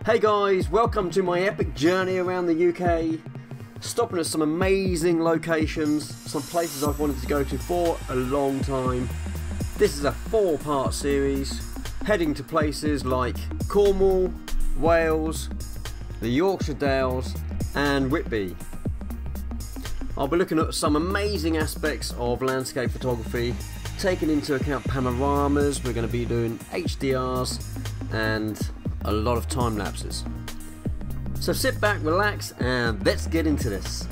Hey guys, welcome to my epic journey around the UK, stopping at some amazing locations, some places I've wanted to go to for a long time. This is a 4-part series, heading to places like Cornwall, Wales, the Yorkshire Dales and Whitby. I'll be looking at some amazing aspects of landscape photography, taking into account panoramas. We're going to be doing HDRs and a lot of time lapses. So sit back, relax, and let's get into this.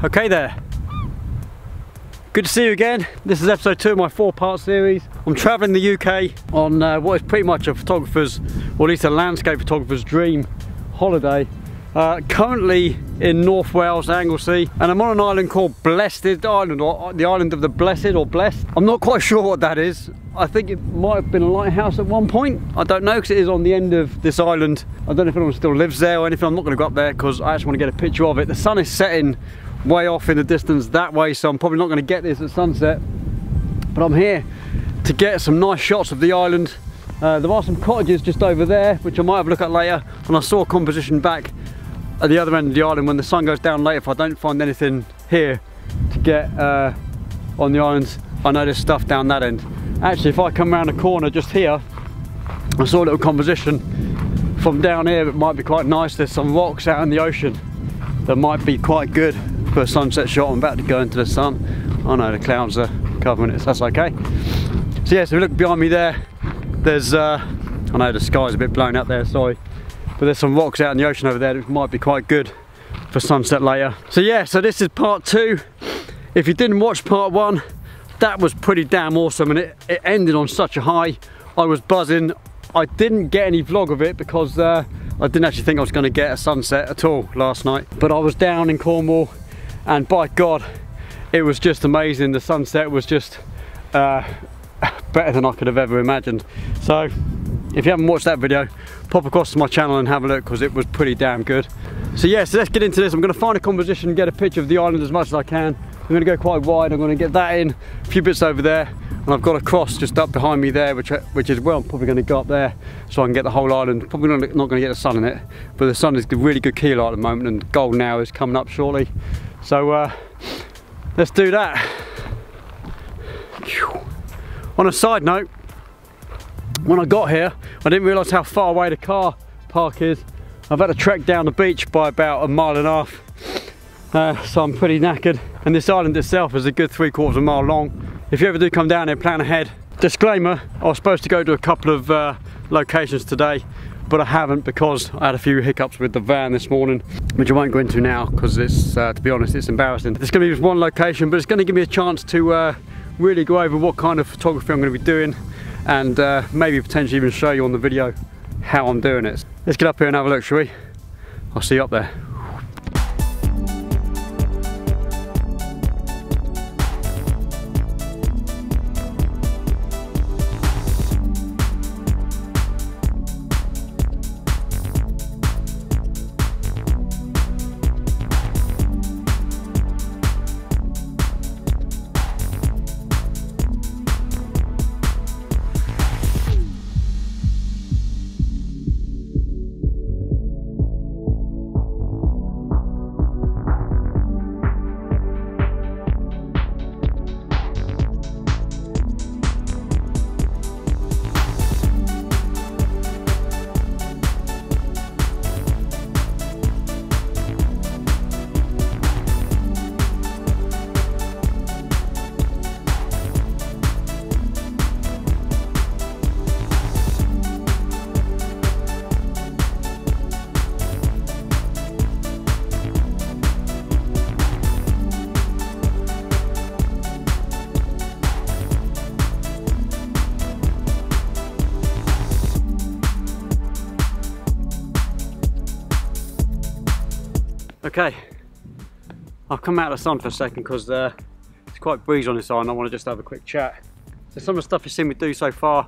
Okay there, good to see you again. This is episode 2 of my 4-part series. I'm travelling the UK on what is pretty much a photographer's, or at least a landscape photographer's dream holiday. Currently in North Wales, Anglesey, and I'm on an island called Blessed Island, or the island of the Blessed, or Blessed. I'm not quite sure what that is. I think it might have been a lighthouse at one point. I don't know, because it is on the end of this island. I don't know if anyone still lives there or anything. I'm not going to go up there because I actually want to get a picture of it. The sun is setting way off in the distance that way, so I'm probably not going to get this at sunset, but I'm here to get some nice shots of the island. There are some cottages just over there which I might have a look at later, and I saw a composition back at the other end of the island when the sun goes down later. If I don't find anything here to get on the islands, I know there's stuff down that end. Actually, if I come around the corner just here, I saw a little composition from down here that might be quite nice. There's some rocks out in the ocean that might be quite good for a sunset shot. I'm about to go into the sun. I know the clouds are covering it, so that's okay. So yeah, so if you look behind me there, there's I know the sky's a bit blown out there, sorry, but there's some rocks out in the ocean over there that might be quite good for sunset later. So yeah, so this is part 2. If you didn't watch part 1, that was pretty damn awesome, and it ended on such a high. I was buzzing. I didn't get any vlog of it because I didn't actually think I was going to get a sunset at all last night, but I was down in Cornwall, and by God, it was just amazing. The sunset was just better than I could have ever imagined. So if you haven't watched that video, pop across to my channel and have a look, because it was pretty damn good. So yeah, so let's get into this. I'm going to find a composition and get a picture of the island as much as I can. I'm going to go quite wide. I'm going to get that in, a few bits over there, and I've got a cross just up behind me there, which is where I'm probably going to go up there so I can get the whole island. Probably not going to get the sun in it, but the sun is a really good key light at the moment, and golden hour is coming up shortly. So let's do that. On a side note, when I got here, I didn't realise how far away the car park is. I've had to trek down the beach by about 1.5 miles, so I'm pretty knackered. And this island itself is a good 3/4 of a mile long. If you ever do come down here, plan ahead. Disclaimer, I was supposed to go to a couple of locations today, but I haven't because I had a few hiccups with the van this morning, which I won't go into now because it's, to be honest, it's embarrassing. It's going to be just one location, but it's going to give me a chance to really go over what kind of photography I'm going to be doing, and maybe potentially even show you on the video how I'm doing it. Let's get up here and have a look, shall we? I'll see you up there. Okay, I've come out of the sun for a second because it's quite breezy on this side and I want to just have a quick chat. So some of the stuff you've seen me do so far,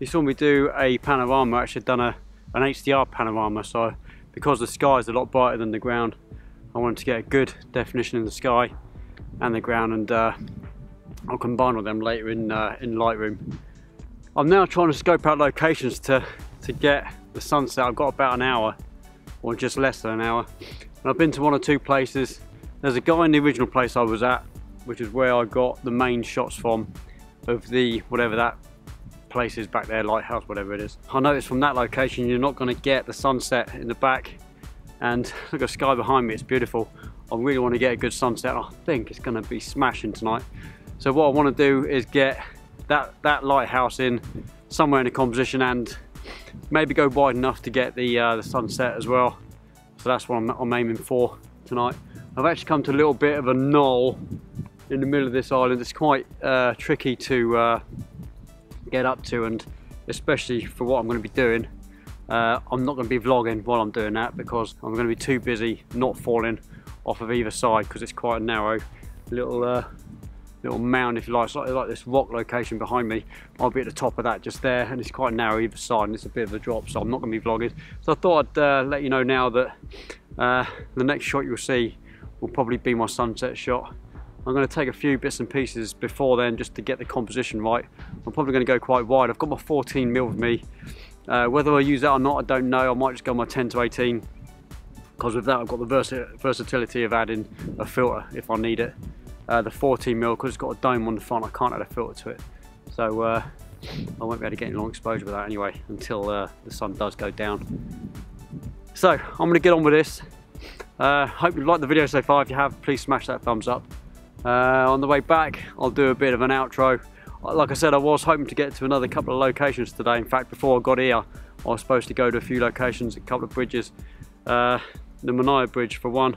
you saw me do a panorama. I actually done an HDR panorama, so because the sky is a lot brighter than the ground, I wanted to get a good definition in the sky and the ground, and I'll combine with them later in Lightroom. I'm now trying to scope out locations to get the sunset. I've got about an hour, or just less than an hour, and I've been to one or two places. There's a guy in the original place I was at, which is where I got the main shots from of the whatever that place is back there, Lighthouse, whatever it is. I noticed from that location you're not going to get the sunset in the back, and look at the sky behind me, it's beautiful. I really want to get a good sunset. I think it's going to be smashing tonight. So what I want to do is get that lighthouse in somewhere in the composition and maybe go wide enough to get the sunset as well. So that's what I'm aiming for tonight. I've actually come to a little bit of a knoll in the middle of this island. It's quite tricky to get up to, and especially for what I'm going to be doing. I'm not going to be vlogging while I'm doing that because I'm going to be too busy not falling off of either side, because it's quite a narrow little mound, if you like. It's like this rock location behind me. I'll be at the top of that just there, and it's quite narrow either side, and it's a bit of a drop, so I'm not going to be vlogging. So I thought I'd let you know now that the next shot you'll see will probably be my sunset shot. I'm going to take a few bits and pieces before then just to get the composition right. I'm probably going to go quite wide. I've got my 14mm with me. Whether I use that or not, I don't know. I might just go my 10 to 18, because with that I've got the versatility of adding a filter if I need it. The 14mm, because it's got a dome on the front, I can't add a filter to it. So I won't be able to get any long exposure with that anyway until the sun does go down. So I'm going to get on with this. Hope you liked the video so far. If you have, please smash that thumbs up. On the way back I'll do a bit of an outro. Like I said, I was hoping to get to another couple of locations today. In fact, before I got here I was supposed to go to a few locations, a couple of bridges. The Mania Bridge for one.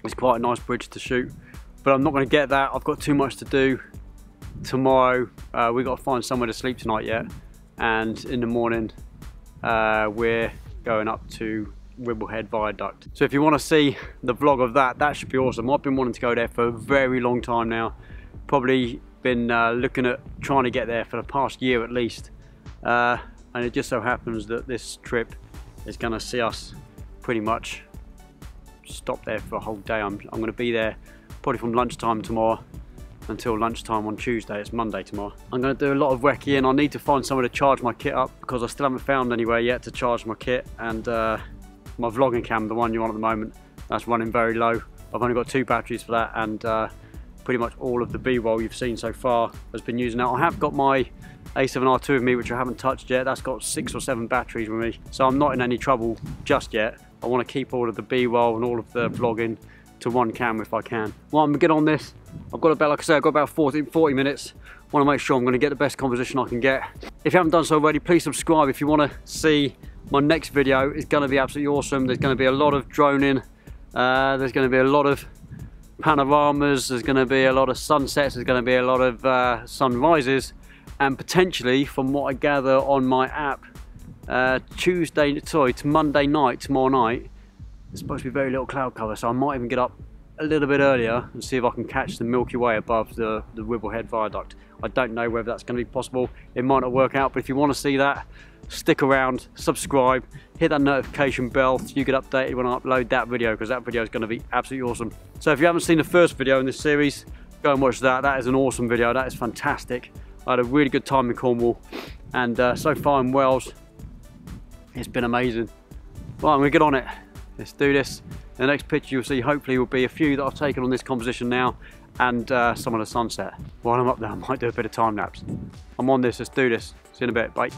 It's quite a nice bridge to shoot, but I'm not going to get that. I've got too much to do tomorrow. We've got to find somewhere to sleep tonight yet, and in the morning we're going up to Wibblehead Viaduct. So if you want to see the vlog of that, that should be awesome. I've been wanting to go there for a very long time now. Probably been looking at trying to get there for the past year at least, and it just so happens that this trip is going to see us pretty much stop there for a whole day. I'm going to be there probably from lunchtime tomorrow until lunchtime on Tuesday. It's Monday tomorrow. I'm going to do a lot of recce, and I need to find somewhere to charge my kit up because I still haven't found anywhere yet to charge my kit, and my vlogging cam, the one you're on at the moment, that's running very low. I've only got 2 batteries for that, and pretty much all of the B-roll you've seen so far has been using that. I have got my A7iii with me, which I haven't touched yet. That's got 6 or 7 batteries with me, so I'm not in any trouble just yet. I want to keep all of the B-roll and all of the vlogging to one camera if I can. Well, I'm going to get on this. I've got about, like I said, I've got about 40 minutes. I want to make sure I'm going to get the best composition I can get. If you haven't done so already, please subscribe if you want to see my next video. It's going to be absolutely awesome. There's going to be a lot of droning. There's going to be a lot of panoramas. There's going to be a lot of sunsets. There's going to be a lot of sunrises. And potentially, from what I gather on my app, to Monday night, tomorrow night, there's supposed to be very little cloud cover, so I might even get up a little bit earlier and see if I can catch the Milky Way above the Wibblehead Viaduct. I don't know whether that's going to be possible. It might not work out, but if you want to see that, stick around, subscribe, hit that notification bell so you get updated when I upload that video, because that video is going to be absolutely awesome. So if you haven't seen the first video in this series, go and watch that. That is an awesome video. That is fantastic. I had a really good time in Cornwall, and so far in Wales, it's been amazing. Well, I'm going to get on it. Let's do this. The next picture you'll see hopefully will be a few that I've taken on this composition now, and some of the sunset. While I'm up there, I might do a bit of time lapse. I'm on this. Let's do this. See you in a bit. Bye.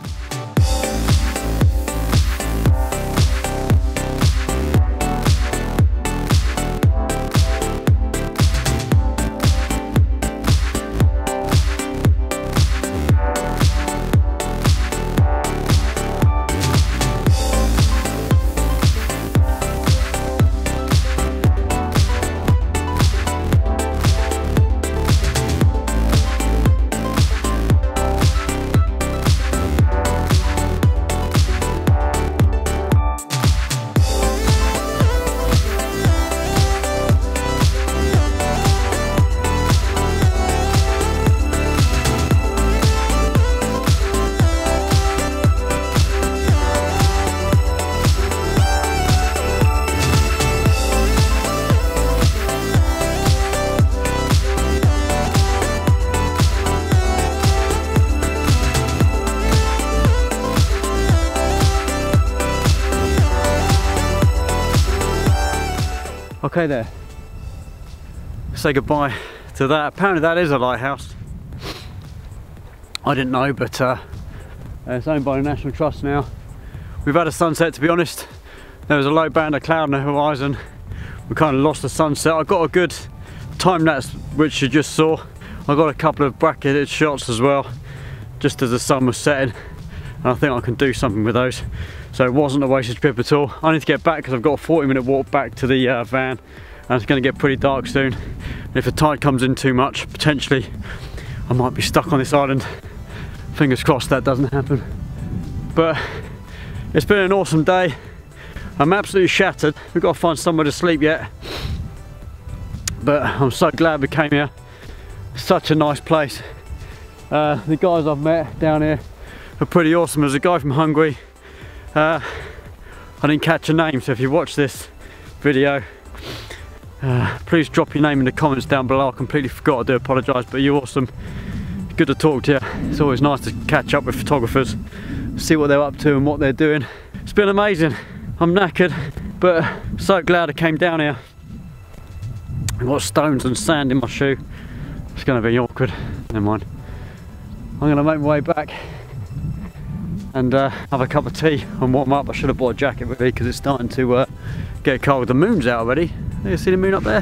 Okay there. Say goodbye to that. Apparently that is a lighthouse. I didn't know, but it's owned by the National Trust now. We've had a sunset, to be honest. There was a low band of cloud on the horizon. We kind of lost the sunset. I got a good time lapse, which you just saw. I got a couple of bracketed shots as well, just as the sun was setting. And I think I can do something with those. So it wasn't a wasted trip at all. I need to get back because I've got a 40-minute walk back to the van, and it's going to get pretty dark soon. And if the tide comes in too much, potentially I might be stuck on this island. Fingers crossed that doesn't happen. But it's been an awesome day. I'm absolutely shattered. We've got to find somewhere to sleep yet. But I'm so glad we came here. Such a nice place. The guys I've met down here are pretty awesome. There's a guy from Hungary. I didn't catch a name, so if you watch this video, please drop your name in the comments down below. I completely forgot, I do apologise, but you're awesome. Good to talk to you. It's always nice to catch up with photographers, see what they're up to and what they're doing. It's been amazing. I'm knackered, but so glad I came down here. I've got stones and sand in my shoe. It's going to be awkward. Never mind. I'm going to make my way back and have a cup of tea and warm up. I should have bought a jacket with me because it's starting to get cold. The moon's out already. You see the moon up there?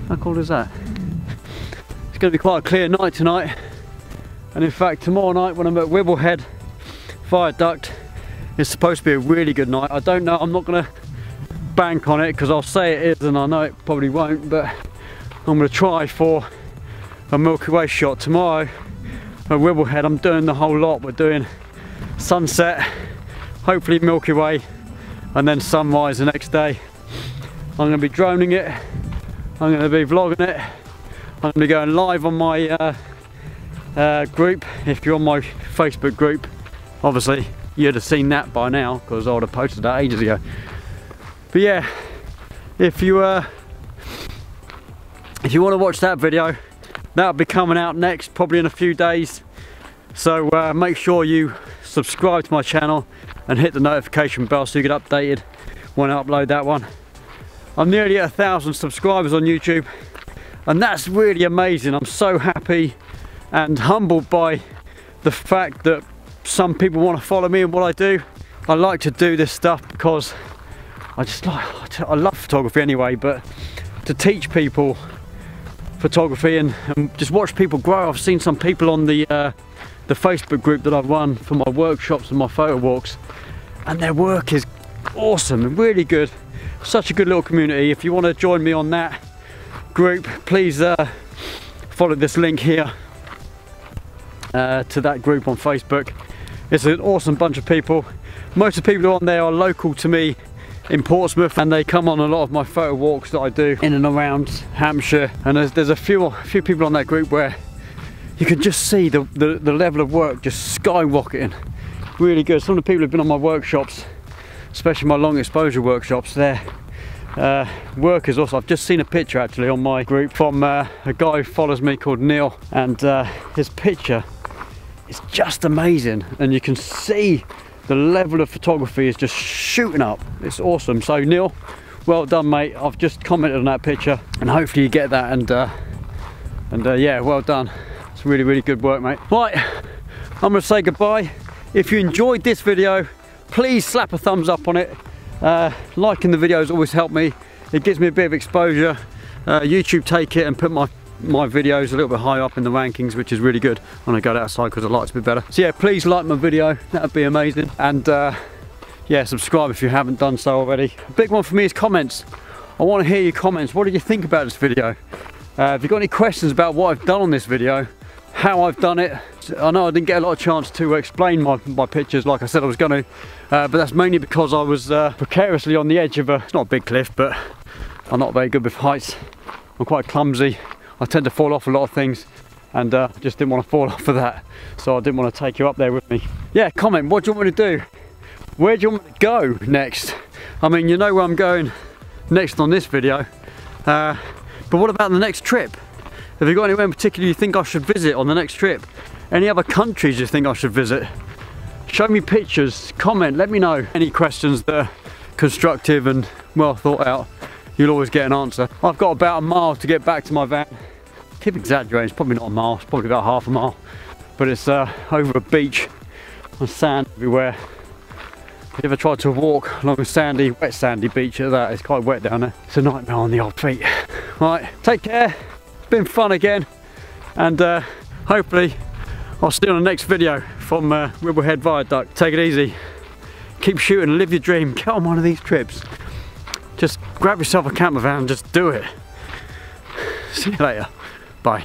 How cold is that? It's going to be quite a clear night tonight. And in fact, tomorrow night when I'm at Wibblehead Viaduct, it's supposed to be a really good night. I don't know, I'm not going to bank on it because I'll say it is and I know it probably won't, but I'm going to try for a Milky Way shot tomorrow at Wibblehead. I'm doing the whole lot. We're doing sunset, hopefully Milky Way, and then sunrise the next day. I'm going to be droning it, I'm going to be vlogging it, I'm going to be going live on my group. If you're on my Facebook group, obviously you'd have seen that by now because I would have posted that ages ago. But yeah, if you want to watch that video, that'll be coming out next, probably in a few days. So make sure you subscribe to my channel and hit the notification bell so you get updated when I upload that one. I'm nearly at 1,000 subscribers on YouTube, and that's really amazing. I'm so happy and humbled by the fact that some people want to follow me and what I do. I like to do this stuff because I love photography anyway, but to teach people photography and just watch people grow. I've seen some people on the Facebook group that I've run for my workshops and my photo walks, and their work is awesome and really good. Such a good little community. If you want to join me on that group, please follow this link here to that group on Facebook. It's an awesome bunch of people. Most of the people on there are local to me in Portsmouth, and they come on a lot of my photo walks that I do in and around Hampshire. And there's a few people on that group where you can just see the level of work just skyrocketing. Really good. Some of the people who've been on my workshops, especially my long exposure workshops, their work is awesome. I've just seen a picture actually on my group from a guy who follows me called Neil, and his picture is just amazing, and you can see the level of photography is just shooting up. It's awesome. So Neil, well done mate. I've just commented on that picture and hopefully you get that, and yeah, well done. It's really, really good work mate. Right, I'm gonna say goodbye. If you enjoyed this video, please slap a thumbs up on it. Liking the videos always help me. It gives me a bit of exposure. YouTube take it and put my videos a little bit higher up in the rankings, which is really good when I go outside because the lights a bit better. So yeah, please like my video, that would be amazing. And yeah, subscribe if you haven't done so already. A big one for me is comments. I want to hear your comments. What did you think about this video? If you've got any questions about what I've done on this video, how I've done it. I know I didn't get a lot of chance to explain my pictures like I said I was going to, but that's mainly because I was precariously on the edge of it's not a big cliff, but I'm not very good with heights. I'm quite clumsy. I tend to fall off a lot of things, and just didn't want to fall off of that, so I didn't want to take you up there with me. Yeah, comment, what do you want me to do? Where do you want me to go next? I mean, you know where I'm going next on this video, but what about the next trip? Have you got anywhere in particular you think I should visit on the next trip? Any other countries you think I should visit? Show me pictures, comment, let me know. Any questions that are constructive and well thought out, you'll always get an answer. I've got about a mile to get back to my van. Keep exaggerating, it's probably not a mile, it's probably about half a mile. But it's over a beach, and sand everywhere. If you ever tried to walk along a sandy, wet sandy beach at that, it's quite wet down there. It's a nightmare on the old feet. Right, take care. It's been fun again. And hopefully I'll see you on the next video from Wibblehead Viaduct. Take it easy. Keep shooting, live your dream. Get on one of these trips. Just grab yourself a camper van and just do it. See you later. Bye.